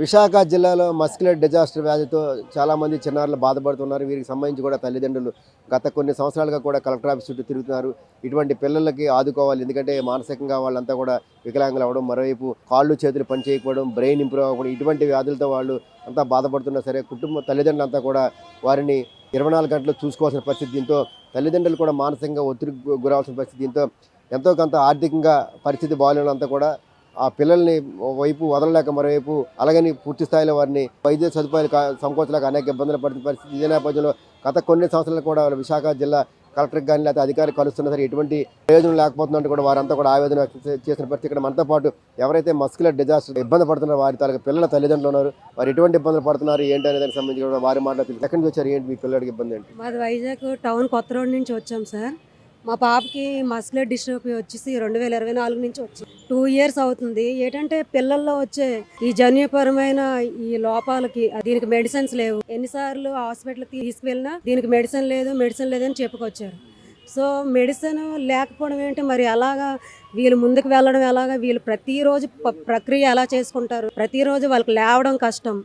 విశాఖ జిల్లాలో muscular disaster వ్యాధితో చాలామంది చిన్నారులు బాధపడుతున్నారు. వీరికి సంబంధించి కూడా తల్లిదండ్రులు గత కొన్ని సంవత్సరాలుగా కూడా కలెక్టర్ ఆఫీస్ చుట్టూ తిరుగుతున్నారు. ఇటువంటి పిల్లలకి ఆదుకోవాలి, ఎందుకంటే మానసికంగా వాళ్ళంతా కూడా వికలాంగులు అవ్వడం, మరోవైపు కాళ్ళు చేతులు పనిచేయకపోవడం, బ్రెయిన్ ఇంప్రూవ్ అవ్వడం, ఇటువంటి వ్యాధులతో వాళ్ళు అంతా బాధపడుతున్నా సరే తల్లిదండ్రులు అంతా కూడా వారిని 24 గంటలు చూసుకోవాల్సిన పరిస్థితి. దీంతో తల్లిదండ్రులు కూడా మానసికంగా ఒత్తిడికి గురవాల్సిన పరిస్థితి. దీంతో ఎంతో కొంత ఆర్థికంగా పరిస్థితి బాగాలేనంతా కూడా ఆ పిల్లల్ని వైపు వదలలేక మరోవైపు అలాగని పూర్తి స్థాయిలో వారిని వైద్య సదుపాయాలు సమకూర్చలేక అనేక ఇబ్బందులు పడుతున్న పరిస్థితి. ఇదే నేపథ్యంలో గత కొన్ని సంవత్సరాలు కూడా విశాఖ జిల్లా కలెక్టర్ కానీ లేకపోతే అధికారులు కలుస్తున్నా సరే ఎటువంటి ప్రయోజనం లేకపోతుందంటే కూడా వారంతా కూడా ఆవేదన వ్యక్తం చేసిన పరిస్థితి. ఇక్కడ మనతో పాటు ఎవరైతే మస్క్యులర్ డిజాస్టర్ ఇబ్బంది పడుతున్నారో వారి తాలూకు పిల్లల తల్లిదండ్రులు ఉన్నారు. వారు ఎటువంటి ఇబ్బందులు పడుతున్నారు ఏంటి అనే దానికి సంబంధించి కూడా వారి మాట్లాడుతుంది. ఎక్కడి నుంచి వచ్చారు, ఏంటి మీ పిల్లడికి ఇబ్బంది ఏంటి? మాది వైజాగ్ టౌన్ కొత్త రోడ్ నుంచి వచ్చాం సార్. మా పాపకి మస్క్యులర్ డిస్ట్రోఫీ వచ్చేసి 2024 నుంచి వచ్చి 2 years అవుతుంది. ఏంటంటే పిల్లల్లో వచ్చే ఈ జన్యుపరమైన ఈ లోపాలకి దీనికి మెడిసిన్స్ లేవు. ఎన్నిసార్లు హాస్పిటల్కి తీసుకువెళ్ళినా దీనికి మెడిసిన్ లేదని చెప్పుకొచ్చారు. సో మెడిసిన్ లేకపోవడం ఏంటి, మరి అలాగా వీళ్ళు ముందుకు వెళ్ళడం ఎలాగా, వీళ్ళు ప్రతిరోజు ప్రక్రియ ఎలా చేసుకుంటారు, ప్రతిరోజు వాళ్ళకి లేవడం కష్టం,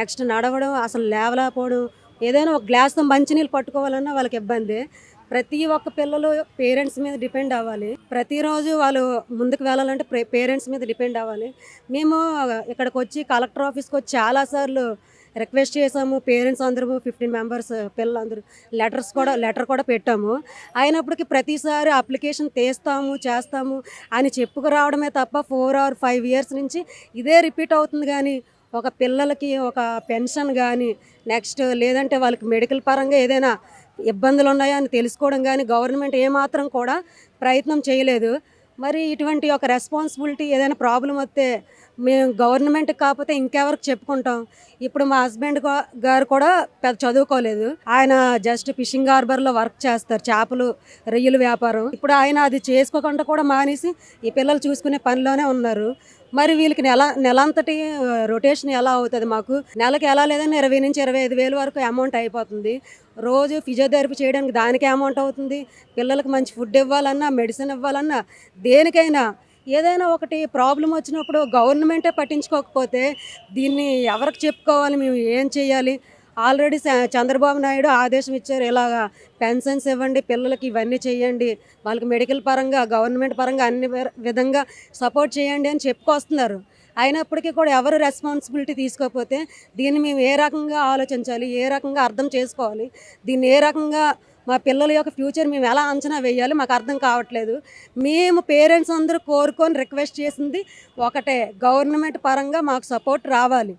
నెక్స్ట్ నడవడం అసలు లేవలేకపోవడం, ఏదైనా ఒక గ్లాస్తో మంచినీళ్ళు పట్టుకోవాలన్నా వాళ్ళకి ఇబ్బంది. ప్రతి ఒక్క పిల్లలు పేరెంట్స్ మీద డిపెండ్ అవ్వాలి. ప్రతిరోజు వాళ్ళు ముందుకు వెళ్ళాలంటే పేరెంట్స్ మీద డిపెండ్ అవ్వాలి. మేము ఇక్కడికి వచ్చి కలెక్టర్ ఆఫీస్కి వచ్చి చాలాసార్లు రిక్వెస్ట్ చేసాము. పేరెంట్స్ అందరూ 15 members పిల్లలందరూ లెటర్ కూడా పెట్టాము. అయినప్పటికీ ప్రతిసారి అప్లికేషన్ చేస్తాము అని చెప్పుకురావడమే తప్ప 4 or 5 years నుంచి ఇదే రిపీట్ అవుతుంది. కానీ ఒక పిల్లలకి ఒక పెన్షన్ కానీ నెక్స్ట్ లేదంటే వాళ్ళకి మెడికల్ పరంగా ఏదైనా ఇబ్బందులు ఉన్నాయా అని తెలుసుకోవడం కానీ గవర్నమెంట్ ఏమాత్రం కూడా ప్రయత్నం చేయలేదు. మరి ఇటువంటి ఒక రెస్పాన్సిబిలిటీ ఏదైనా ప్రాబ్లం వస్తే మేము గవర్నమెంట్కి కాకపోతే ఇంకెవరికి చెప్పుకుంటాం. ఇప్పుడు మా హస్బెండ్ గారు కూడా పెద్ద చదువుకోలేదు. ఆయన జస్ట్ ఫిషింగ్ హార్బర్లో వర్క్ చేస్తారు, చేపలు రొయ్యల వ్యాపారం. ఇప్పుడు ఆయన అది చేసుకోకుండా కూడా మానేసి ఈ పిల్లలు చూసుకునే పనిలోనే ఉన్నారు. మరి వీళ్ళకి నెలంతటి రొటేషన్ ఎలా అవుతుంది? మాకు నెలకి ఎలా లేదని 20 నుంచి 25 వేలు వరకు అమౌంట్ అయిపోతుంది. రోజు ఫిజియోథెరపీ చేయడానికి దానికి అమౌంట్ అవుతుంది. పిల్లలకు మంచి ఫుడ్ ఇవ్వాలన్నా, మెడిసిన్ ఇవ్వాలన్నా, దేనికైనా ఏదైనా ఒకటి ప్రాబ్లం వచ్చినప్పుడు గవర్నమెంటే పట్టించుకోకపోతే దీన్ని ఎవరికి చెప్పుకోవాలి, మేము ఏం చేయాలి? ఆల్రెడీ చంద్రబాబు నాయుడు ఆదేశం ఇచ్చారు, ఇలాగా పెన్షన్స్ ఇవ్వండి, పిల్లలకి ఇవన్నీ చేయండి, వాళ్ళకి మెడికల్ పరంగా గవర్నమెంట్ పరంగా అన్ని విధంగా సపోర్ట్ చేయండి అని చెప్పుకొస్తున్నారు. అయినప్పటికీ కూడా ఎవరు రెస్పాన్సిబిలిటీ తీసుకోకపోతే దీన్ని మేము ఏ రకంగా ఆలోచించాలి, ఏ రకంగా అర్థం చేసుకోవాలి, దీన్ని ఏ రకంగా మా పిల్లల యొక్క ఫ్యూచర్ మేము ఎలా అంచనా వేయాలి మాకు అర్థం కావట్లేదు. మేము పేరెంట్స్ అందరూ కోరుకొని రిక్వెస్ట్ చేసింది ఒకటే, గవర్నమెంట్ పరంగా మాకు సపోర్ట్ రావాలి,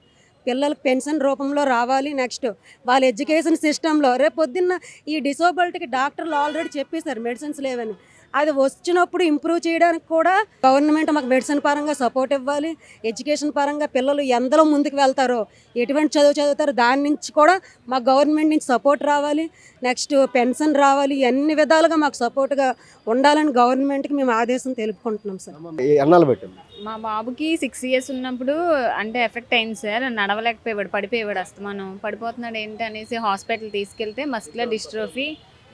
పిల్లలకు పెన్షన్ రూపంలో రావాలి. నెక్స్ట్ వాళ్ళ ఎడ్యుకేషన్ సిస్టంలో రేపు పొద్దున్న ఈ డిసేబిలిటీకి డాక్టర్లు ఆల్రెడీ చెప్పేశారు మెడిసిన్స్ లేవని. అది వచ్చినప్పుడు ఇంప్రూవ్ చేయడానికి కూడా గవర్నమెంట్ మాకు మెడిసిన్ పరంగా సపోర్ట్ ఇవ్వాలి. ఎడ్యుకేషన్ పరంగా పిల్లలు ఎంతలో ముందుకు వెళ్తారో, ఎటువంటి చదువుతారో దాని నుంచి కూడా మాకు గవర్నమెంట్ నుంచి సపోర్ట్ రావాలి. నెక్స్ట్ పెన్షన్ రావాలి. అన్ని విధాలుగా మాకు సపోర్ట్గా ఉండాలని గవర్నమెంట్కి మేము ఆదేశం తెలుపుకుంటున్నాం సార్. మా బాబుకి 6 years ఉన్నప్పుడు అంటే ఎఫెక్ట్ అయింది సార్. నడవలేకపోయాడు, పడిపోయాడు, అస్తమానం పడిపోతున్నాడు ఏంటి అనేసి హాస్పిటల్ తీసుకెళ్తే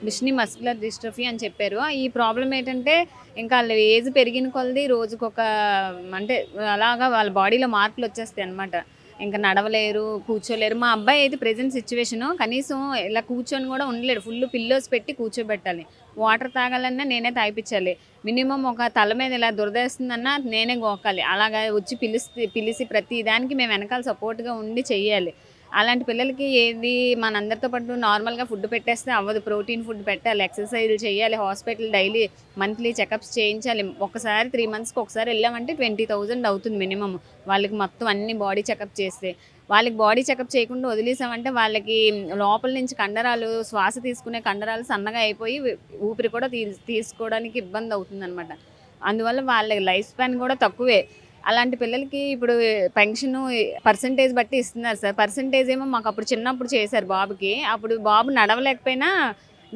మిషనీ మస్కులర్ డిస్ట్రోఫీ అని చెప్పారు. ఈ ప్రాబ్లం ఏంటంటే ఇంకా వాళ్ళ ఏజ్ పెరిగిన కొలది రోజుకొక అంటే అలాగా వాళ్ళ బాడీలో మార్పులు వచ్చేస్తాయి అనమాట. ఇంకా నడవలేరు, కూర్చోలేరు. మా అబ్బాయి అయితే ప్రెజెంట్ సిచ్యువేషను కనీసం ఇలా కూర్చొని కూడా ఉండలేడు. ఫుల్ పిల్లోస్ పెట్టి కూర్చోబెట్టాలి. వాటర్ తాగాలన్నా నేనే తాగిపించాలి. మినిమం ఒక తల మీద ఇలా దురదేస్తుందన్నా నేనే గోకాలి. అలాగా వచ్చి పిలిచి ప్రతి దానికి మేము వెనకాల సపోర్ట్గా ఉండి చెయ్యాలి. అలాంటి పిల్లలకి ఏది మనందరితో పాటు నార్మల్గా ఫుడ్ పెట్టేస్తే అవ్వదు. ప్రోటీన్ ఫుడ్ పెట్టాలి, ఎక్సర్సైజ్లు చేయాలి, హాస్పిటల్ డైలీ మంత్లీ చెకప్స్ చేయించాలి. ఒకసారి 3 monthsకి ఒకసారి వెళ్ళామంటే 20,000 అవుతుంది మినిమం. వాళ్ళకి మొత్తం అన్ని బాడీ చెకప్ చేస్తే. వాళ్ళకి బాడీ చెకప్ చేయకుండా వదిలేసామంటే వాళ్ళకి లోపల నుంచి కండరాలు, శ్వాస తీసుకునే కండరాలు సన్నగా అయిపోయి ఊపిరి కూడా తీసుకోవడానికి ఇబ్బంది అవుతుంది అనమాట. అందువల్ల వాళ్ళ లైఫ్ స్పాన్ కూడా తక్కువే. అలాంటి పిల్లలకి ఇప్పుడు పెన్షన్ పర్సంటేజ్ బట్టి ఇస్తున్నారు సార్. పర్సంటేజ్ ఏమో మాకు అప్పుడు చిన్నప్పుడు చేశారు బాబుకి. అప్పుడు బాబు నడవలేకపోయినా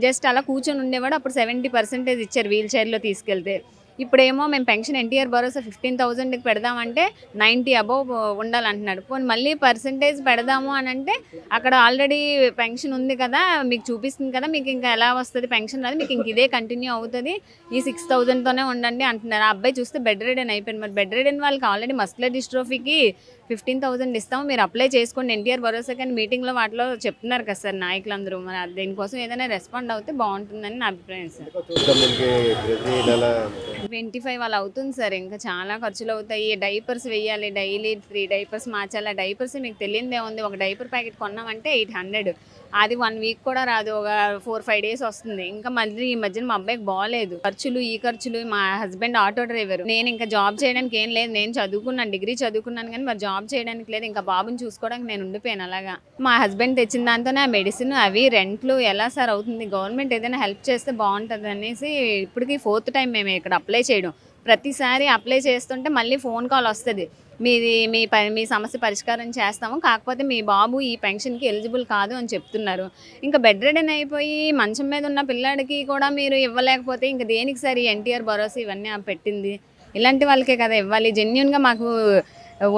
జస్ట్ అలా కూర్చొని ఉండేవాడు. అప్పుడు 70% ఇచ్చారు వీల్ చైర్లో తీసుకెళ్తే. ఇప్పుడేమో మేము పెన్షన్ ఎన్టీఆర్ భరోసా 15,000కి పెడదామంటే 90 above ఉండాలంటున్నాడు. పోనీ మళ్ళీ పర్సంటేజ్ పెడదాము అని అంటే అక్కడ ఆల్రెడీ పెన్షన్ ఉంది కదా, మీకు చూపిస్తుంది కదా, మీకు ఇంకా ఎలా వస్తుంది పెన్షన్ రాదు, మీకు ఇంక ఇదే కంటిన్యూ అవుతుంది, ఈ 6,000తోనే ఉండండి అంటున్నారు. ఆ అబ్బాయి చూస్తే బెడ్ రిడెన్ అయిపోయింది. మరి బెడ్ రిడెన్ వాళ్ళకి ఆల్రెడీ మస్కులర్ డిస్ట్రోఫీకి 15,000 ఇస్తాము, మీరు అప్లై చేసుకోండి ఎన్టీఆర్ భరోసా కానీ మీటింగ్లో వాటిలో చెప్తున్నారు కదా సార్ నాయకులందరూ. మరి దీనికోసం ఏదైనా రెస్పాండ్ అవుతే బాగుంటుందని నా అభిప్రాయం సార్. చూద్దాం దీనికి ప్రతి నెల 25 అలా అవుతుంది సార్. ఇంకా చాలా ఖర్చులు అవుతాయి. డైపర్స్ వేయాలి, డైలీ 3 డైపర్స్ మార్చాలి. ఆ డైపర్స్ మీకు తెలియదే ఉంది, ఒక డైపర్ ప్యాకెట్ కొన్నామంటే 800. అది 1 వీక్ కూడా రాదు, ఒక 4-5 డేస్ వస్తుంది. ఇంకా మళ్ళీ ఈ మధ్యన మా అబ్బాయికి బాగాలేదు, ఖర్చులు ఈ ఖర్చులు. మా హస్బెండ్ ఆటో డ్రైవర్, నేను ఇంకా జాబ్ చేయడానికి ఏం లేదు. నేను చదువుకున్నాను, డిగ్రీ చదువుకున్నాను, కానీ మరి జాబ్ చేయడానికి లేదు. ఇంకా బాబుని చూసుకోవడానికి నేను ఉండిపోయాను అలాగా. మా హస్బెండ్ తెచ్చిన దాంతోనే ఆ మెడిసిన్ అవి రెంట్లు ఎలా సార్ అవుతుంది. గవర్నమెంట్ ఏదైనా హెల్ప్ చేస్తే బాగుంటుంది అనేసి ఇప్పటికి 4th టైం మేము ఇక్కడ అప్లై చేయడం. ప్రతిసారి అప్లై చేస్తుంటే మళ్ళీ ఫోన్ కాల్ వస్తుంది, మీ సమస్య పరిష్కారం చేస్తాము, కాకపోతే మీ బాబు ఈ పెన్షన్కి ఎలిజిబుల్ కాదు అని చెప్తున్నారు. ఇంకా బెడ్ రెడెన్ అయిపోయి మంచం మీద ఉన్న పిల్లాడికి కూడా మీరు ఇవ్వలేకపోతే ఇంకా దేనికి సార్ ఈ ఎన్టీఆర్ భరోసా ఇవన్నీ పెట్టింది? ఇలాంటి వాళ్ళకే కదా ఇవ్వాలి. జెన్యున్గా మాకు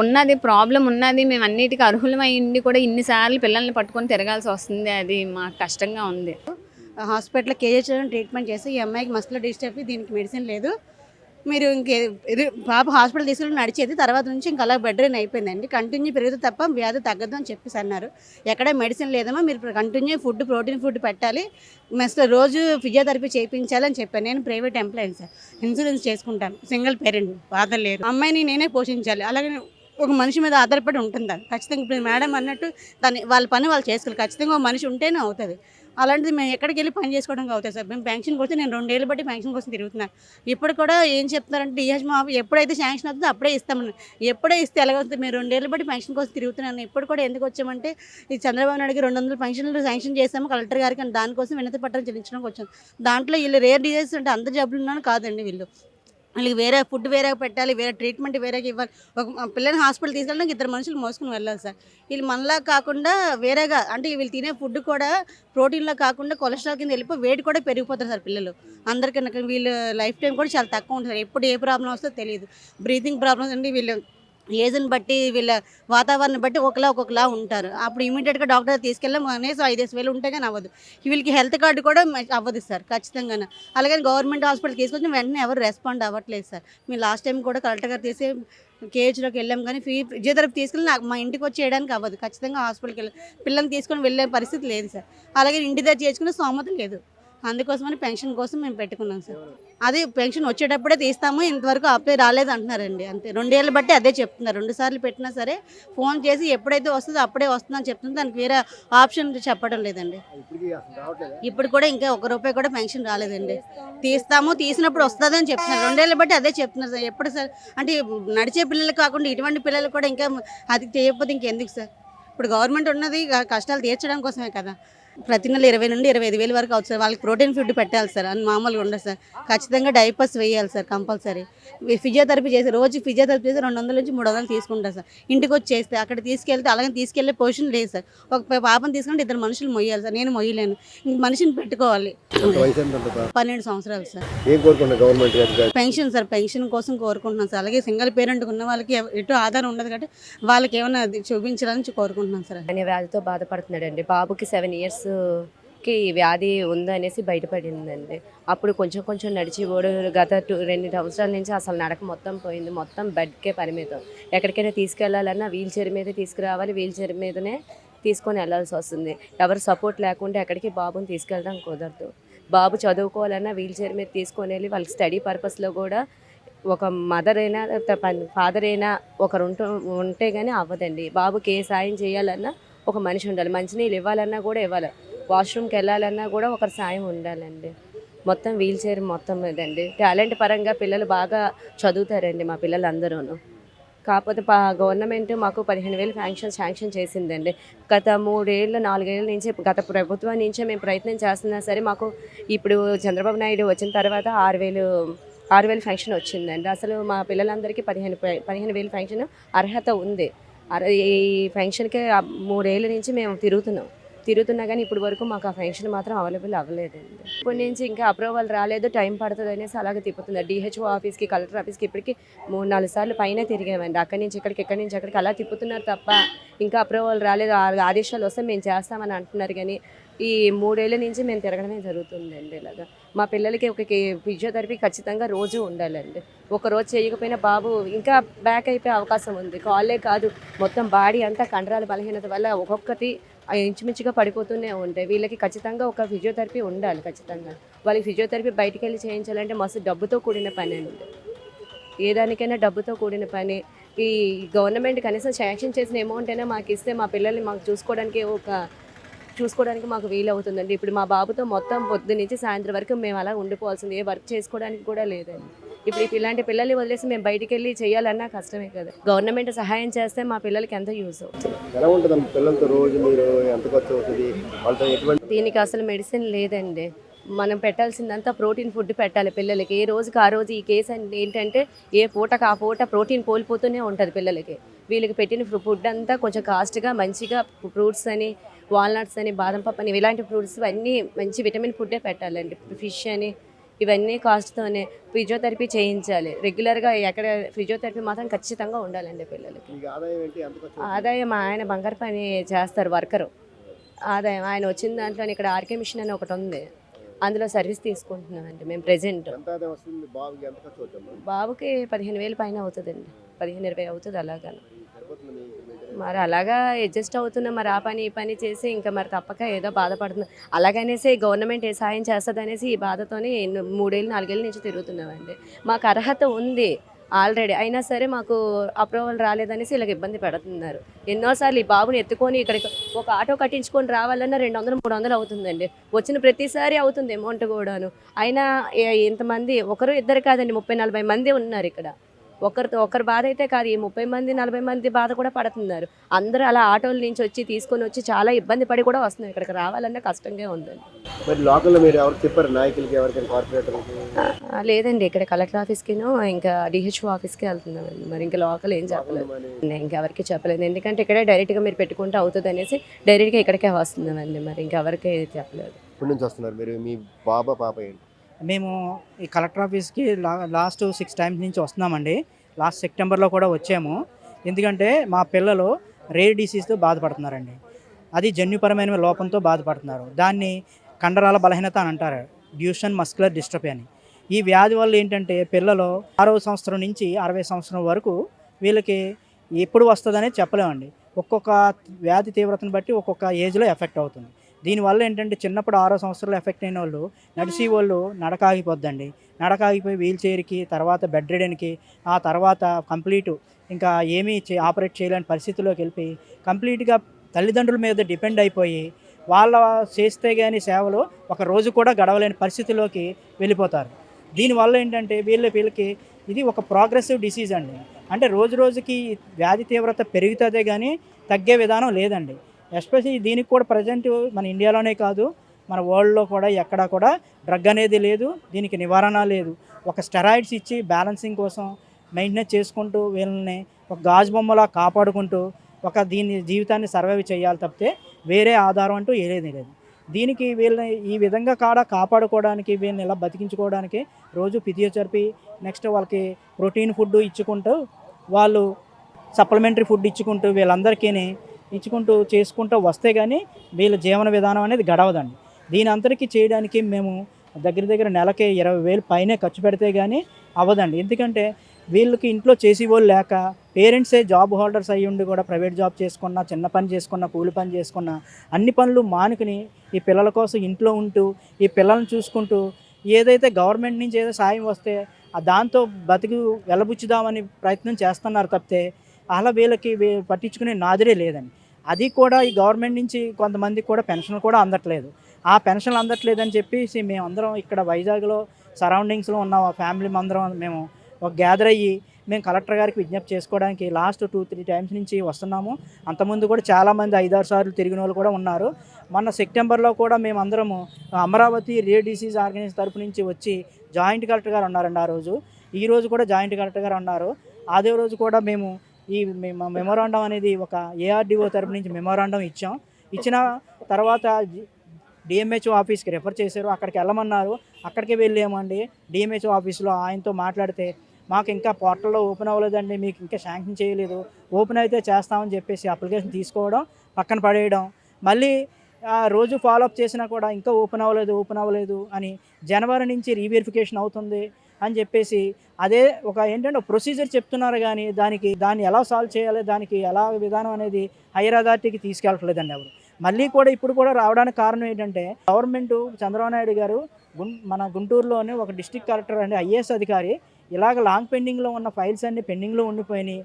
ఉన్నది ప్రాబ్లం ఉన్నది, మేము అన్నిటికీ అర్హులమైంది కూడా ఇన్నిసార్లు పిల్లల్ని పట్టుకొని తిరగాల్సి వస్తుంది. అది మాకు కష్టంగా ఉంది. హాస్పిటల్లో కేజీహెచ్లో ట్రీట్మెంట్ చేసి ఈ అమ్మాయికి మస్కులర్ డిస్ట్రఫీ, దీనికి మెడిసిన్ లేదు, మీరు పాప హాస్పిటల్ తీసుకుని నడిచేది, తర్వాత నుంచి ఇంకా అలా బెడ్ రెడెన్ అయిపోయిందండి. కంటిన్యూ పెరుగుతుంది తప్ప వ్యాధి తగ్గదు అని చెప్పేసి అన్నారు. ఎక్కడ మెడిసిన్ లేదమ్మా, మీరు కంటిన్యూ ఫుడ్, ప్రోటీన్ ఫుడ్ పెట్టాలి, మెస్లో రోజు ఫిజియోథెరపీ చేయించాలి అని చెప్పాను. నేను ప్రైవేట్ ఎంప్లాయీ సార్, ఇన్సూరెన్స్ చేసుకుంటాను, సింగిల్ పేరెంట్, ఫాదర్ లేరు. అమ్మాయిని నేనే పోషించాలి. అలాగే ఒక మనిషి మీద ఆధారపడి ఉంటుంది అది ఖచ్చితంగా. ఇప్పుడు మేడం అన్నట్టు వాళ్ళ పని వాళ్ళు చేసుకోవాలి. ఖచ్చితంగా ఒక మనిషి ఉంటేనే అవుతుంది. అలాంటిది మేము ఎక్కడికి వెళ్ళి పని చేసుకోవడానికి అవుతుంది సార్. మేము పెన్షన్ కోసం నేను 2 ఏళ్ళు బట్టి పెన్షన్ కోసం తిరుగుతున్నాను. ఇప్పుడు కూడా ఏం చెప్తున్నారంటే డిహెచ్ మాఫీ ఎప్పుడైతే శాంక్షన్ అవుతుందో అప్పుడే ఇస్తామని. ఎప్పుడే ఇస్తే ఎలాగవుతుంది? మేము 2 ఏళ్ళు బట్టి పెన్షన్ కోసం తిరుగుతున్నాను. ఇప్పుడు కూడా ఎందుకు వచ్చామంటే ఈ చంద్రబాబు నాయుడుకి 200 పెన్షన్లు శాంక్షన్ చేసాము కలెక్టర్ గారికి, అని దానికోసం వినతి పత్రం చెల్లించడానికి వచ్చాను. దాంట్లో వీళ్ళు రేర్ డిజీజ్ అంటే అంత జబ్బులు ఉన్నాను కాదండి, వీళ్ళకి వేరే ఫుడ్ వేరేగా పెట్టాలి, వేరే ట్రీట్మెంట్ వేరేగా ఇవ్వాలి. ఒక పిల్లల్ని హాస్పిటల్ తీసుకెళ్ళడానికి 2 మనుషులు మోసుకుని వెళ్ళాలి సార్. వీళ్ళు మనలా కాకుండా వేరేగా, అంటే వీళ్ళు తినే ఫుడ్ కూడా ప్రోటీన్లో కాకుండా కొలెస్ట్రాల్ కింద వెళ్ళిపోయి వెయిట్ కూడా పెరిగిపోతారు సార్ పిల్లలు. అందరికన్నా వీళ్ళ లైఫ్ టైం కూడా చాలా తక్కువ ఉంటుంది. ఎప్పుడు ఏ ప్రాబ్లం వస్తుందో తెలియదు. బ్రీతింగ్ ప్రాబ్లమ్స్ అండి, వీళ్ళు ఏజ్ని బట్టి వీళ్ళ వాతావరణం బట్టి ఒక్కొక్కలా ఉంటారు. అప్పుడు ఇమీడియట్గా డాక్టర్ తీసుకెళ్ళాం అనేసి 5,000 వేలు ఉంటే కానీ అవ్వదు. వీళ్ళకి హెల్త్ కార్డు కూడా అవ్వదు సార్ ఖచ్చితంగా. అలాగే గవర్నమెంట్ హాస్పిటల్ తీసుకొచ్చి వెంటనే ఎవరు రెస్పాండ్ అవ్వట్లేదు సార్. మేము లాస్ట్ టైం కూడా కలెక్టర్ గారు తీసి కేహెచ్లోకి వెళ్ళాం, కానీ ఫిజియోథెరపీ తీసుకెళ్ళి నాకు మా ఇంటికి వచ్చి చేయడానికి అవ్వదు. ఖచ్చితంగా హాస్పిటల్కి వెళ్ళి పిల్లల్ని తీసుకొని వెళ్ళే పరిస్థితి లేదు సార్. అలాగే ఇంటి దగ్గర చేసుకునే స్తోమత లేదు. అందుకోసమని పెన్షన్ కోసం మేము పెట్టుకున్నాం సార్. అది పెన్షన్ వచ్చేటప్పుడే తీస్తాము, ఇంతవరకు అప్లై రాలేదు అంటున్నారండి. అంతే 2 ఏళ్ళు బట్టి అదే చెప్తున్నారు. 2 సార్లు పెట్టినా సరే ఫోన్ చేసి ఎప్పుడైతే వస్తుందో అప్పుడే వస్తుందని చెప్తుంది. దానికి వేరే ఆప్షన్ చెప్పడం లేదండి. ఇప్పుడు కూడా ఇంకా ₹1 కూడా పెన్షన్ రాలేదండి. తీసినప్పుడు వస్తుంది అని చెప్తున్నారు. 2 ఏళ్ళు బట్టి అదే చెప్తున్నారు సార్. ఎప్పుడు సార్ అంటే నడిచే పిల్లలు కాకుండా ఇటువంటి పిల్లలు కూడా ఇంకా అది చేయకపోతే ఇంకెందుకు సార్? ఇప్పుడు గవర్నమెంట్ ఉన్నది కష్టాలు తీర్చడం కోసమే కదా. ప్రతి నెల 20 నుండి 25 వేలు వరకు అవుతుంది సార్. వాళ్ళకి ప్రోటీన్ ఫుడ్ పెట్టాలి సార్, అని మామూలుగా ఉండదు సార్. ఖచ్చితంగా డైపర్స్ వేయాలి సార్ కంపల్సరీ. ఫిజియోథెరపీ చేసి రోజు ఫిజియోథెరపీ చేసి 200 నుంచి 300 తీసుకుంటారు సార్. ఇంటికి వచ్చి చేస్తే అక్కడ తీసుకెళ్తే అలాగే తీసుకెళ్లే పొజిషన్ లేదు సార్. ఒక పాపను తీసుకుంటే 2 మనుషులు మొయ్యాలి సార్. నేను మొయ్యలేను, ఇంక మనిషిని పెట్టుకోవాలి. 12 సంవత్సరాలు సార్. పెన్షన్ సార్, పెన్షన్ కోసం కోరుకుంటున్నాను సార్. అలాగే సింగిల్ పేరెంట్ ఉన్న వాళ్ళకి ఎటు ఆధారం ఉండదు కాబట్టి వాళ్ళకి ఏమైనా చూపించాలని కోరుకుంటున్నాను సార్. అనే వ్యాధితో బాధపడుతున్నాడండి. బాబుకి 7 ఇయర్స్కి వ్యాధి ఉందనేసి బయటపడిందండి. అప్పుడు కొంచెం నడిచిపోడు. గత 2 సంవత్సరాల నుంచి అసలు నడక మొత్తం పోయింది. మొత్తం బెడ్కే పరిమితం. ఎక్కడికైనా తీసుకెళ్లాలన్నా వీల్ చైర్ మీద తీసుకురావాలి, వీల్ చైర్ మీదనే తీసుకొని వెళ్ళాల్సి వస్తుంది. ఎవరు సపోర్ట్ లేకుండా ఎక్కడికి బాబుని తీసుకెళ్ళడం కుదరదు. బాబు చదువుకోవాలన్నా వీల్ చైర్ మీద తీసుకొని వెళ్ళి వాళ్ళకి స్టడీ పర్పస్లో కూడా ఒక మదర్ అయినా ఫాదర్ అయినా ఒకరు ఉంటే కానీ అవ్వదండి. బాబుకి ఏ సాయం చేయాలన్నా ఒక మనిషి ఉండాలి. మంచినీళ్ళు ఇవ్వాలన్నా కూడా ఇవ్వాలి. వాష్రూమ్కి వెళ్ళాలన్నా కూడా ఒకరి సాయం ఉండాలండి. మొత్తం వీల్ చైర్ మొత్తం ఇదండి. టాలెంట్ పరంగా పిల్లలు బాగా చదువుతారండి మా పిల్లలందరూ. కాకపోతే గవర్నమెంట్ మాకు 15,000 శాంక్షన్ చేసిందండి. గత 3-4 ఏళ్ళ నుంచి గత ప్రభుత్వం నుంచే మేము ప్రయత్నం చేస్తున్నా సరే మాకు ఇప్పుడు చంద్రబాబు నాయుడు వచ్చిన తర్వాత 6,000 పెన్షన్ వచ్చిందండి. అసలు మా పిల్లలందరికీ 15,000 పెన్షన్ అర్హత ఉంది. ఈ పెన్షన్కి 3 ఏళ్ళ నుంచి మేము తిరుగుతున్నా కానీ ఇప్పుడు వరకు మాకు ఆ పెన్షన్ మాత్రం అవైలబుల్ అవ్వలేదండి. ఇప్పటి నుంచి ఇంకా అప్రూవల్ రాలేదు, టైం పడుతుంది అనేసి అలాగే తిప్పుతుంది. డిహెచ్ఓ ఆఫీస్కి, కలెక్టర్ ఆఫీస్కి ఇప్పటికి 3-4 సార్లు పైన తిరిగామండి. అక్కడి నుంచి ఇక్కడికి అలా తిప్పుతున్నారు తప్ప ఇంకా అప్రూవల్ రాలేదు. ఆదేశాలు వస్తే మేము చేస్తామని అంటున్నారు కానీ ఈ 3 ఏళ్ల నుంచి మేము తిరగడమే జరుగుతుందండి ఇలాగా. మా పిల్లలకి ఒక ఫిజియోథెరపీ ఖచ్చితంగా రోజు ఉండాలండి. ఒక రోజు చేయకపోయినా బాబు ఇంకా బ్యాక్ అయిపోయే అవకాశం ఉంది. కాళ్ళే కాదు మొత్తం బాడీ అంతా కండరాల బలహీనత వల్ల ఒక్కొక్కటి ఇంచుమించుగా పడిపోతూనే ఉంటాయి. వీళ్ళకి ఖచ్చితంగా ఒక ఫిజియోథెరపీ ఉండాలి ఖచ్చితంగా. వాళ్ళకి ఫిజియోథెరపీ బయటికెళ్ళి చేయించాలంటే మస్తు డబ్బుతో కూడిన పని అండి. ఏ దానికైనా డబ్బుతో కూడిన పని. ఈ గవర్నమెంట్ కనీసం శాంక్షన్ చేసిన అమౌంట్ అయినా మాకు ఇస్తే మా పిల్లల్ని మాకు చూసుకోవడానికి మాకు వీలవుతుందండి. ఇప్పుడు మా బాబుతో మొత్తం పొద్దున్నుంచి సాయంత్రం వరకు మేము అలా ఉండిపోవాల్సింది. ఏ వర్క్ చేసుకోవడానికి కూడా లేదండి. ఇప్పుడు ఇలాంటి పిల్లల్ని వదిలేసి మేము బయటికి వెళ్ళి చేయాలన్నా కష్టమే కదా. గవర్నమెంట్ సహాయం చేస్తే మా పిల్లలకి ఎంతో యూజ్ అవుతుంది. ఎలా ఉంటుంది పిల్లలతో రోజు మీరు ఎంత ఖర్చు అవుతుంది వాళ్ళతో ఎటువంటి దీనికి అసలు మెడిసిన్ లేదండి. మనం పెట్టాల్సిందంతా ప్రోటీన్ ఫుడ్ పెట్టాలి పిల్లలకి. ఏ రోజుకి ఆ రోజు ఈ కేసు ఏంటంటే ఏ పూటకు ఆ పూట ప్రోటీన్ కోల్పోతూనే ఉంటుంది పిల్లలకి. వీళ్ళకి పెట్టిన ఫుడ్ అంతా కొంచెం కాస్ట్గా మంచిగా ఫ్రూట్స్ అని, వాల్నట్స్ అని, బాదం పప్పు అని ఇలాంటి ఫ్రూట్స్ అన్నీ మంచి విటమిన్ ఫుడ్డే పెట్టాలండి. ఫిష్ అని ఇవన్నీ కాస్ట్తోనే ఫిజియోథెరపీ చేయించాలి. రెగ్యులర్గా ఎక్కడ ఫిజియోథెరపీ మాత్రం ఖచ్చితంగా ఉండాలండి పిల్లలకి. మీకు ఆదాయం ఏంటి ఎంత ఖర్చు అవుతుంది? ఆదాయం ఆయన బంగారు పని చేస్తారు వర్కరు. ఆదాయం ఆయన వచ్చిన దాంట్లో ఇక్కడ ఆర్కే మిషన్ అని ఒకటి ఉంది, అందులో సర్వీస్ తీసుకుంటున్నామండి మేము ప్రెజెంట్. ఎంత ఆదాయం వస్తుంది బాబుకి ఎంత ఖర్చు అవుతుంది? బాబుకి 15,000 పైన అవుతుందండి. 15-20 అవుతుంది అలాగా. సరిపోతుంది మీకు మెయింటెనెన్స్? మరి అలాగా అడ్జస్ట్ అవుతున్నా. మరి ఆ పని ఈ పని చేసి ఇంకా మరి తప్పక ఏదో బాధపడుతున్నాం. అలాగనేసి గవర్నమెంట్ ఏ సాయం చేస్తుంది అనేసి ఈ బాధతోనే 3 ఏళ్ళు 4 ఏళ్ళ నుంచి తిరుగుతున్నామండి. మాకు అర్హత ఉంది ఆల్రెడీ, అయినా సరే మాకు అప్రూవల్ రాలేదనేసి ఇలాగ ఇబ్బంది పెడుతున్నారు. ఎన్నోసార్లు ఈ బాబుని ఎత్తుకొని ఇక్కడికి ఒక ఆటో కట్టించుకొని రావాలన్నా 200-300 అవుతుందండి. వచ్చిన ప్రతిసారి అవుతుంది అమౌంట్ కూడాను. అయినా ఇంతమంది ఒకరు ఇద్దరు కాదండి, 30-40 మంది ఉన్నారు ఇక్కడ. ఒకరి బాధ అయితే కాదు, ఈ 30 మంది 40 మంది బాధ కూడా పడుతున్నారు. అందరూ అలా ఆటోల నుంచి వచ్చి తీసుకొని వచ్చి చాలా ఇబ్బంది పడి కూడా వస్తున్నారు. ఇక్కడికి రావాలన్నా కష్టంగా ఉందండి. మరి లోకల్లో మీరు ఎవరికి చెప్పారు, నాయకులకి ఎవరికైనా కార్పొరేటర్కి? లేదండి, ఇక్కడ కలెక్టర్ ఆఫీస్కిను ఇంకా డిహెచ్ఓ ఆఫీస్కి వెళ్తున్నామండి. మరి ఇంకా లోకల్ ఏం చెప్పలేదు, ఇంకెవరికి చెప్పలేదు. ఎందుకంటే ఇక్కడే డైరెక్ట్గా మీరు పెట్టుకుంటే అవుతుంది అనేసి డైరెక్ట్గా ఇక్కడికే వస్తున్నామండి. మరి ఇంకెవరికి చెప్పలేదు. ఇప్పటి నుంచి వస్తున్నారు మీరు? మీ పాప ఏంటి? మేము ఈ కలెక్టర్ ఆఫీస్కి లాస్ట్ 6 టైమ్స్ నుంచి వస్తున్నామండి. లాస్ట్ సెప్టెంబర్లో కూడా వచ్చాము. ఎందుకంటే మా పిల్లలు రేర్ డిసీజ్తో బాధపడుతున్నారండి. అది జన్యుపరమైన లోపంతో బాధపడుతున్నారు. దాన్ని కండరాల బలహీనత అని అంటారు, డ్యూషన్ మస్కులర్ డిస్ట్రోఫీ అని. ఈ వ్యాధి వల్ల ఏంటంటే పిల్లలు 6వ సంవత్సరం నుంచి 60 సంవత్సరం వరకు వీళ్ళకి ఎప్పుడు వస్తుందనేది చెప్పలేమండి. ఒక్కొక్క వ్యాధి తీవ్రతను బట్టి ఒక్కొక్క ఏజ్లో ఎఫెక్ట్ అవుతుంది. దీనివల్ల ఏంటంటే చిన్నప్పుడు 6వ సంవత్సరంలో ఎఫెక్ట్ అయిన వాళ్ళు నడిచి వాళ్ళు నడక ఆగిపోద్దండి. నడక ఆగిపోయి వీల్ చైర్కి, తర్వాత బెడ్ రిడెన్కి, ఆ తర్వాత కంప్లీట్ ఇంకా ఏమీ ఆపరేట్ చేయలేని పరిస్థితిలోకి వెళ్ళిపోయి కంప్లీట్గా తల్లిదండ్రుల మీద డిపెండ్ అయిపోయి వాళ్ళ చేస్తే కానీ సేవలు ఒక రోజు కూడా గడవలేని పరిస్థితిలోకి వెళ్ళిపోతారు. దీనివల్ల ఏంటంటే వీళ్ళకి ఇది ఒక ప్రోగ్రెసివ్ డిసీజ్ అండి. అంటే రోజు రోజుకి వ్యాధి తీవ్రత పెరుగుతుందే కానీ తగ్గే విధానం లేదండి. ఎస్పెషల్లీ దీనికి కూడా ప్రజెంట్ మన ఇండియాలోనే కాదు, మన వరల్డ్లో కూడా ఎక్కడా కూడా డ్రగ్ అనేది లేదు, దీనికి నివారణ లేదు. ఒక స్టెరాయిడ్స్ ఇచ్చి బ్యాలెన్సింగ్ కోసం మెయింటెనెన్స్ చేసుకుంటూ వీళ్ళని ఒక గాజు బొమ్మలా కాపాడుకుంటూ దీని జీవితాన్ని సర్వైవ్ చేయాలి తప్పితే వేరే ఆధారం అంటూ ఏది లేదు. దీనికి వీళ్ళని ఈ విధంగా కాపాడుకోవడానికి, వీళ్ళని ఇలా బతికించుకోవడానికి రోజు ఫిజియోథెరపీ, నెక్స్ట్ వాళ్ళకి ప్రోటీన్ ఫుడ్ ఇచ్చుకుంటూ, వాళ్ళు సప్లిమెంటరీ ఫుడ్ ఇచ్చుకుంటూ వీళ్ళందరికీ చేసుకుంటూ వస్తే కానీ వీళ్ళ జీవన విధానం అనేది గడవదండి. దీని అంతటికీ చేయడానికి మేము దగ్గర నెలకి 20,000 పైనే ఖర్చు పెడితే కానీ అవ్వదండి. ఎందుకంటే వీళ్ళకి ఇంట్లో చేసేవాళ్ళు లేక పేరెంట్సే జాబ్ హోల్డర్స్ అయ్యి ఉండి కూడా ప్రైవేట్ జాబ్ చేసుకున్నా, చిన్న పని చేసుకున్నా, కూలి పని చేసుకున్నా, అన్ని పనులు మానుకుని ఈ పిల్లల కోసం ఇంట్లో ఉంటూ ఈ పిల్లల్ని చూసుకుంటూ ఏదైతే గవర్నమెంట్ నుంచి ఏదో సాయం వస్తే దాంతో బతికి వెలబుచ్చుదామని ప్రయత్నం చేస్తున్నారు తప్పితే అలా వీళ్ళకి పట్టించుకునే నాదిరే లేదండి. అది కూడా ఈ గవర్నమెంట్ నుంచి కొంతమందికి కూడా పెన్షన్ కూడా అందట్లేదు. ఆ పెన్షన్లు అందట్లేదని చెప్పేసి మేమందరం ఇక్కడ వైజాగ్లో సరౌండింగ్స్లో ఉన్న ఫ్యామిలీ అందరం మేము ఒక గ్యాదర్ అయ్యి మేము కలెక్టర్ గారికి విజ్ఞప్తి చేసుకోవడానికి లాస్ట్ 2-3 టైమ్స్ నుంచి వస్తున్నాము. అంతకుముందు కూడా చాలామంది 5-6 సార్లు తిరిగిన వాళ్ళు కూడా ఉన్నారు. మొన్న సెప్టెంబర్లో కూడా మేమందరము అమరావతి రేర్ డిసీజ్ ఆర్గనైజేషన్ తరపు నుంచి వచ్చి జాయింట్ కలెక్టర్ గారు ఉన్నారండి. ఆ రోజు ఈరోజు కూడా జాయింట్ కలెక్టర్ గారు ఉన్నారు. అదే రోజు కూడా మేము ఈ మెమోరాండం అనేది ఒక ఏఆర్డీఓ తరపు నుంచి మెమోరాండం ఇచ్చిన తర్వాత డిఎంహెచ్ఓ ఆఫీస్కి రెఫర్ చేశారు. అక్కడికి వెళ్ళమన్నారు. అక్కడికి వెళ్ళామండి. డిఎంహెచ్ఓ ఆఫీస్లో ఆయనతో మాట్లాడితే మాకు ఇంకా పోర్టల్లో ఓపెన్ అవ్వలేదండి, మీకు ఇంకా శాంక్షన్ చేయలేదు, ఓపెన్ అయితే చేస్తామని చెప్పేసి అప్లికేషన్ తీసుకోవడం, పక్కన పడేయడం, మళ్ళీ ఆ రోజు ఫాలోఅప్ చేసినా కూడా ఇంకా ఓపెన్ అవ్వలేదు అని జనవరి నుంచి రీవెరిఫికేషన్ అవుతుంది అని చెప్పేసి అదే ఒక ఏంటంటే ప్రొసీజర్ చెప్తున్నారు కానీ దాన్ని ఎలా సాల్వ్ చేయాలి, దానికి ఎలా విధానం అనేది హైయర్ అథారిటీకి తీసుకెళ్ళట్లేదండి ఎవరు. మళ్ళీ కూడా ఇప్పుడు కూడా రావడానికి కారణం ఏంటంటే గవర్నమెంట్ చంద్రబాబు నాయుడు గారు మన గుంటూరులోనే ఒక డిస్ట్రిక్ట్ కలెక్టర్ అండి ఐఏఎస్ అధికారి ఇలాగ లాంగ్ పెండింగ్లో ఉన్న ఫైల్స్ అన్ని పెండింగ్లో ఉండిపోయినాయి.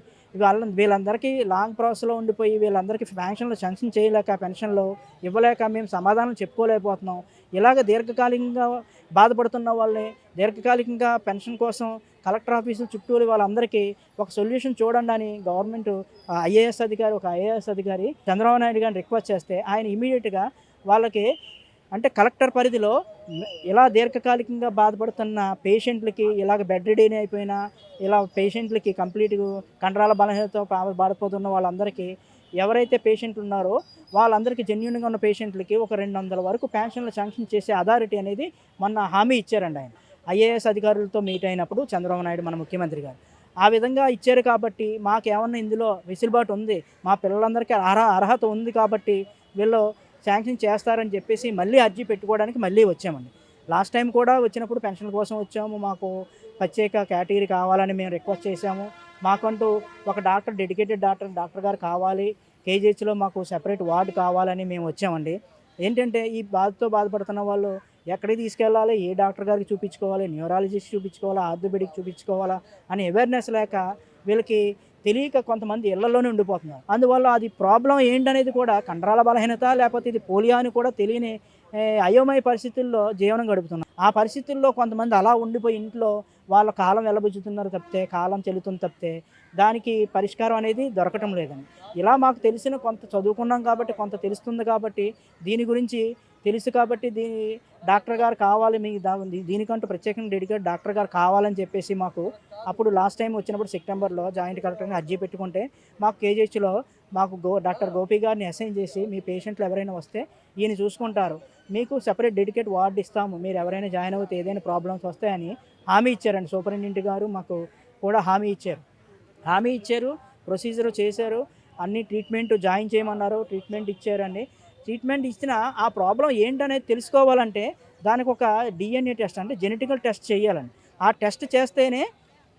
వీళ్ళందరికీ లాంగ్ ప్రాసెస్లో ఉండిపోయి వీళ్ళందరికీ శాంక్షన్ చేయలేక పెన్షన్లు ఇవ్వలేక మేము సమాధానం చెప్పుకోలేకపోతున్నాం. ఇలాగ దీర్ఘకాలికంగా బాధపడుతున్న వాళ్ళని దీర్ఘకాలికంగా పెన్షన్ కోసం కలెక్టర్ ఆఫీసులు చుట్టూరు వాళ్ళందరికీ ఒక సొల్యూషన్ చూడండి అని గవర్నమెంట్ ఐఏఎస్ అధికారి చంద్రబాబు నాయుడు గారిని రిక్వెస్ట్ చేస్తే ఆయన ఇమీడియట్గా వాళ్ళకి అంటే కలెక్టర్ పరిధిలో ఇలా దీర్ఘకాలికంగా బాధపడుతున్న పేషెంట్లకి ఇలాగ బెడ్ రెడీ అయిపోయినా ఇలా పేషెంట్లకి కంప్లీట్ కండరాల బలహీనతతో బాధపడుతున్న వాళ్ళందరికీ ఎవరైతే పేషెంట్లు ఉన్నారో వాళ్ళందరికీ జెన్యూన్గా ఉన్న పేషెంట్లకి ఒక 200 వరకు పెన్షన్లు శాంక్షన్ చేసే అథారిటీ అనేది మొన్న హామీ ఇచ్చారండి ఆయన ఐఏఎస్ అధికారులతో మీట్ అయినప్పుడు చంద్రబాబు నాయుడు మన ముఖ్యమంత్రి గారు. ఆ విధంగా ఇచ్చారు కాబట్టి మాకేమన్నా ఇందులో వెసులుబాటు ఉంది, మా పిల్లలందరికీ అర్హత ఉంది కాబట్టి వీళ్ళు శాంక్షన్ చేస్తారని చెప్పేసి మళ్ళీ అర్జీ పెట్టుకోవడానికి మళ్ళీ వచ్చామండి. లాస్ట్ టైం కూడా వచ్చినప్పుడు పెన్షన్ల కోసం వచ్చాము, మాకు ప్రత్యేక కేటగిరీ కావాలని మేము రిక్వెస్ట్ చేశాము. మాకంటూ ఒక డెడికేటెడ్ డాక్టర్ గారు కావాలి, కేజీహెచ్లో మాకు సెపరేట్ వార్డు కావాలని మేము వచ్చామండి. ఏంటంటే ఈ బాధపడుతున్న వాళ్ళు ఎక్కడికి తీసుకెళ్ళాలి, ఏ డాక్టర్ గారికి చూపించుకోవాలి, న్యూరాలజిస్ట్ చూపించుకోవాలా, ఆర్థోపెడిక్ చూపించుకోవాలా అని అవేర్నెస్ లేక వీళ్ళకి తెలియక కొంతమంది ఇళ్లలోనే ఉండిపోతున్నారు. అందువల్ల అది ప్రాబ్లం ఏంటనేది కూడా కండరాల బలహీనత లేకపోతే ఇది పోలియో అని కూడా తెలియని అయోమయ పరిస్థితుల్లో జీవనం గడుపుతున్నారు. ఆ పరిస్థితుల్లో కొంతమంది అలా ఉండిపోయి ఇంట్లో వాళ్ళ కాలం వెళ్ళబుచ్చుతున్నారు తప్పితే, కాలం చెల్లుతుంది తప్పితే దానికి పరిష్కారం అనేది దొరకటం లేదండి. ఇలా మాకు తెలిసిన కొంత చదువుకున్నాం కాబట్టి కొంత తెలుస్తుంది కాబట్టి దీని గురించి తెలుసు కాబట్టి డాక్టర్ గారు కావాలి, మీకు దీనికంటూ ప్రత్యేకంగా డెడికేట్ డాక్టర్ గారు కావాలని చెప్పేసి మాకు అప్పుడు లాస్ట్ టైం వచ్చినప్పుడు సెప్టెంబర్లో జాయింట్ కలెక్టర్ని అర్జీ పెట్టుకుంటే మాకు కేజీహెచ్లో మాకు డాక్టర్ గోపి గారిని అసైన్ చేసి మీ పేషెంట్లు ఎవరైనా వస్తే ఈయన చూసుకుంటారు, మీకు సెపరేట్ డెడికేట్ వార్డు ఇస్తాము, మీరు ఎవరైనా జాయిన్ అవుతే ఏదైనా ప్రాబ్లమ్స్ వస్తాయని హామీ ఇచ్చారండి. సూపరింటెండెంట్ గారు మాకు కూడా హామీ ఇచ్చారు, ప్రొసీజర్ చేశారు, అన్ని ట్రీట్మెంట్ జాయిన్ చేయమన్నారు, ట్రీట్మెంట్ ఇచ్చారండి. ట్రీట్మెంట్ ఇచ్చిన ఆ ప్రాబ్లం ఏంటనేది తెలుసుకోవాలంటే దానికి ఒక DNA టెస్ట్ అంటే జెనెటికల్ టెస్ట్ చేయాలండి. ఆ టెస్ట్ చేస్తేనే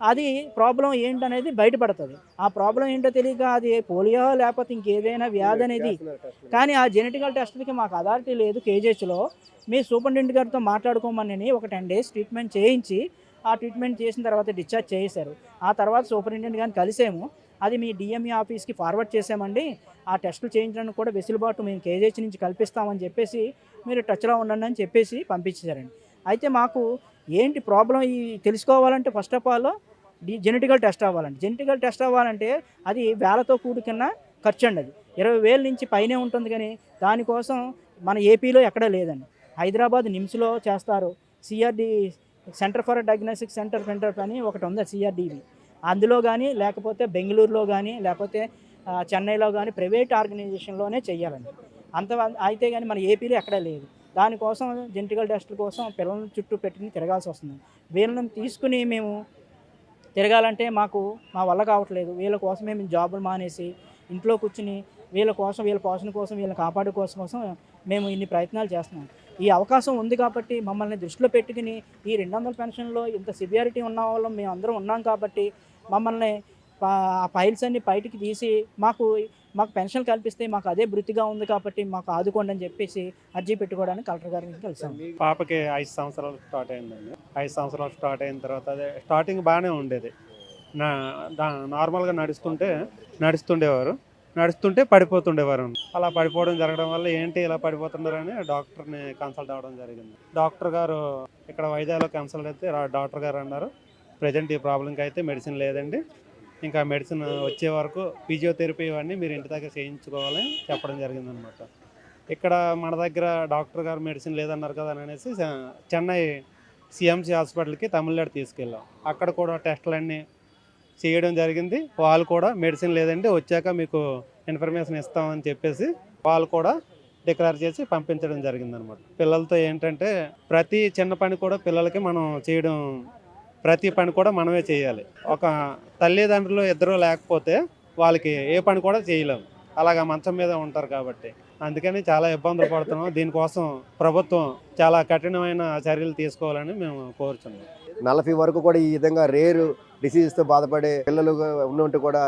అది ప్రాబ్లం ఏంటనేది బయటపడుతుంది. ఆ ప్రాబ్లం ఏంటో తెలియక అది పోలియో లేకపోతే ఇంకేదైనా వ్యాధి అనేది, కానీ ఆ జెనెటికల్ టెస్ట్కి మాకు అథారిటీ లేదు. కేజీహెచ్లో మీ సూపరింటెండెంట్ గారితో మాట్లాడుకోమని ఒక 10 days ట్రీట్మెంట్ చేయించి ఆ ట్రీట్మెంట్ చేసిన తర్వాత డిశ్చార్జ్ చేశారు. ఆ తర్వాత సూపరింటెండెంట్ గారిని కలిసాము, అది మీ DME ఆఫీస్కి ఫార్వర్డ్ చేసామండి, ఆ టెస్టులు చేయించడానికి కూడా వెసులుబాటు మేము కేజీహెచ్ నుంచి కల్పిస్తామని చెప్పేసి మీరు టచ్లో ఉండండి అని చెప్పేసి పంపించారండి. అయితే మాకు ఏంటి ప్రాబ్లం ఈ తెలుసుకోవాలంటే first of all genetical test అవ్వాలండి. జెనెటికల్ టెస్ట్ అవ్వాలంటే అది వేలతో కూడుకున్న ఖర్చు అండి. అది 20,000 నుంచి పైనే ఉంటుంది, కానీ దానికోసం మన ఏపీలో ఎక్కడా లేదండి. హైదరాబాద్ నిమ్స్లో చేస్తారు, CRD centre for diagnostic centre అని ఒకటి ఉంది CRDV, అందులో కానీ లేకపోతే బెంగళూరులో కానీ లేకపోతే చెన్నైలో కానీ ప్రైవేట్ ఆర్గనైజేషన్లోనే చేయాలండి. అయితే కానీ మన ఏపీలో ఎక్కడా లేదు. దానికోసం జెనెటికల్ టెస్టుల కోసం పిల్లల చుట్టూ పెట్టుకుని తిరగాల్సి వస్తుంది. వీళ్ళని తీసుకుని మేము తిరగాలంటే మా వల్ల కావట్లేదు. వీళ్ళ కోసమే మేము జాబులు మానేసి ఇంట్లో కూర్చుని వీళ్ళ పోషణ కోసం వీళ్ళని కాపాడే కోసం మేము ఇన్ని ప్రయత్నాలు చేస్తున్నాం. ఈ అవకాశం ఉంది కాబట్టి మమ్మల్ని దృష్టిలో పెట్టుకుని ఈ 200 పెన్షన్లో ఇంత సివియారిటీ ఉన్న వాళ్ళం మేము అందరం ఉన్నాం కాబట్టి మమ్మల్ని ఆ ఫైల్స్ అన్ని బయటికి తీసి మాకు పెన్షన్ కల్పిస్తే మాకు అదే వృత్తిగా ఉంది కాబట్టి మాకు ఆదుకోండి అని చెప్పేసి అర్జీ పెట్టుకోవడానికి కలెక్టర్ గారిని కలిసాం. పాపకి 5 సంవత్సరాలు స్టార్ట్ అయిందండి. 5 సంవత్సరాలు స్టార్ట్ అయిన తర్వాత అదే స్టార్టింగ్ బాగానే ఉండేది. నార్మల్గా నడుస్తుంటే పడిపోతుండేవారు. అలా పడిపోవడం జరగడం వల్ల ఏంటి ఇలా పడిపోతున్నారని డాక్టర్ని కన్సల్ట్ అవ్వడం జరిగింది. డాక్టర్ గారు ఇక్కడ వైజాగ్లో కన్సల్ట్ అయితే డాక్టర్ గారు అన్నారు, ప్రజెంట్ ఈ ప్రాబ్లంకి అయితే మెడిసిన్ లేదండి, ఇంకా మెడిసిన్ వచ్చే వరకు ఫిజియోథెరపీ ఇవన్నీ మీరు ఇంటి దగ్గర చేయించుకోవాలని చెప్పడం జరిగిందనమాట. ఇక్కడ మన దగ్గర డాక్టర్ గారు మెడిసిన్ లేదన్నారు కదా అనేసి చెన్నై CMC హాస్పిటల్కి తమిళనాడు తీసుకెళ్ళాం. అక్కడ కూడా టెస్టులన్నీ చేయడం జరిగింది. వాళ్ళు కూడా మెడిసిన్ లేదండి, వచ్చాక మీకు ఇన్ఫర్మేషన్ ఇస్తామని చెప్పేసి వాళ్ళు కూడా డిక్లేర్ చేసి పంపించడం జరిగిందనమాట. పిల్లలతో ఏంటంటే ప్రతి చిన్న పని కూడా పిల్లలకి మనం చేయడం, ప్రతి పని కూడా మనమే చేయాలి. ఒక తల్లిదండ్రులు ఇద్దరు లేకపోతే వాళ్ళకి ఏ పని కూడా చేయలేము, అలాగా మంచం మీద ఉంటారు కాబట్టి అందుకని చాలా ఇబ్బందులు పడుతున్నాం. దీనికోసం ప్రభుత్వం చాలా కఠినమైన చర్యలు తీసుకోవాలని మేము కోరుచున్నాం. 40 వరకు కూడా ఈ విధంగా రేరు డిసీజెస్తో బాధపడే పిల్లలు ఉన్నట్టు కూడా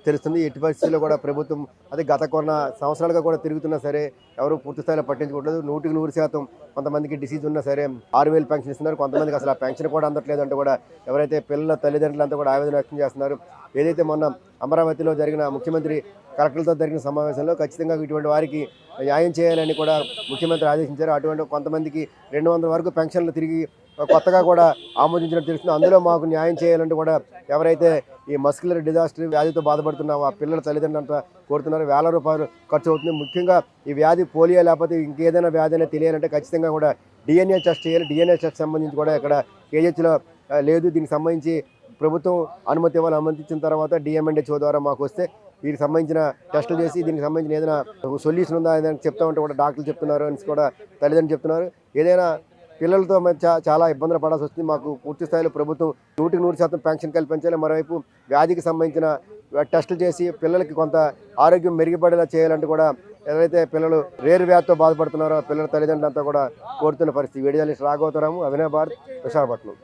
తెలుస్తుంది. ఎట్టి పరిస్థితుల్లో కూడా ప్రభుత్వం అదే గత కొన్న సంవత్సరాలుగా కూడా తిరుగుతున్నా సరే ఎవరు పూర్తి స్థాయిలో పట్టించుకోవట్లేదు. 100% కొంతమందికి డిసీజ్ ఉన్నా సరే 6,000 పెన్షన్ ఇస్తున్నారు. కొంతమందికి అసలు ఆ పెన్షన్ కూడా అందట్లేదు అంటూ కూడా ఎవరైతే పిల్లల తల్లిదండ్రులంతా కూడా ఆవేదన వ్యక్తం చేస్తున్నారు. ఏదైతే మొన్న అమరావతిలో జరిగిన ముఖ్యమంత్రి కలెక్టర్లతో జరిగిన సమావేశంలో ఖచ్చితంగా ఇటువంటి వారికి న్యాయం చేయాలని కూడా ముఖ్యమంత్రి ఆదేశించారు. అటువంటి కొంతమందికి 200 వరకు పెన్షన్లు తిరిగి కొత్తగా కూడా ఆమోదించినట్టు తెలుస్తుంది. అందులో మాకు న్యాయం చేయాలంటూ కూడా ఎవరైతే ఈ మస్కులర్ డిజాస్టర్ వ్యాధితో బాధపడుతున్న ఆ పిల్లల తల్లిదండ్రులు అంతా కోరుతున్నారు. వేల రూపాయలు ఖర్చు అవుతుంది. ముఖ్యంగా ఈ వ్యాధి పోలియో లేకపోతే ఇంకేదైనా వ్యాధి అనేది తెలియాలంటే ఖచ్చితంగా కూడా DNA టెస్ట్ చేయాలి. DNA టెస్ట్ సంబంధించి కూడా ఇక్కడ KGHలో లేదు. దీనికి సంబంధించి ప్రభుత్వం అనుమతి ఇవ్వాలి. అనుమతించిన తర్వాత DMNHO ద్వారా మాకు వస్తే వీరికి సంబంధించిన టెస్టులు చేసి దీనికి సంబంధించిన ఏదైనా సొల్యూషన్ ఉందా ఏదైనా చెప్తా ఉంటే కూడా డాక్టర్లు చెప్తున్నారు అని కూడా తల్లిదండ్రులు చెప్తున్నారు. ఏదైనా పిల్లలతో చాలా ఇబ్బందులు పడాల్సి వస్తుంది. మాకు పూర్తి స్థాయిలో ప్రభుత్వం 100% పెన్షన్ కల్పించాలి. మరోవైపు వ్యాధికి సంబంధించిన టెస్టులు చేసి పిల్లలకి కొంత ఆరోగ్యం మెరుగుపడేలా చేయాలంటూ కూడా ఎవరైతే పిల్లలు రేరు వ్యాధితో బాధపడుతున్నారో పిల్లల తల్లిదండ్రులంతా కూడా కోరుతున్న పరిస్థితి. Video journalist Raghavatharamu, Abhinav Bharat, Visakhapatnam.